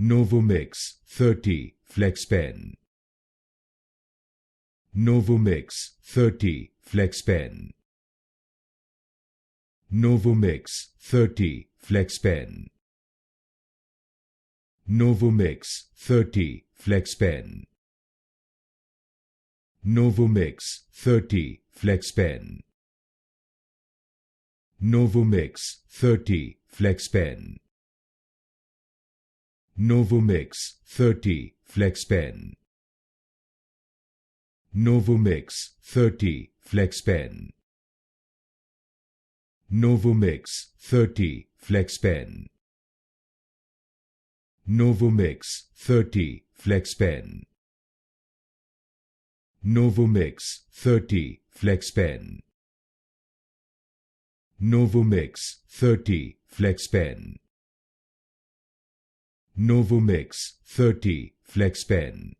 NovoMix 30 FlexPen. NovoMix 30 FlexPen. NovoMix 30 FlexPen. NovoMix 30 FlexPen. NovoMix 30 FlexPen. NovoMix 30 FlexPen. NovoMix 30 FlexPen. NovoMix 30 FlexPen. NovoMix 30 FlexPen. NovoMix 30 FlexPen. NovoMix 30 FlexPen. NovoMix 30 FlexPen. NovoMix 30 FlexPen.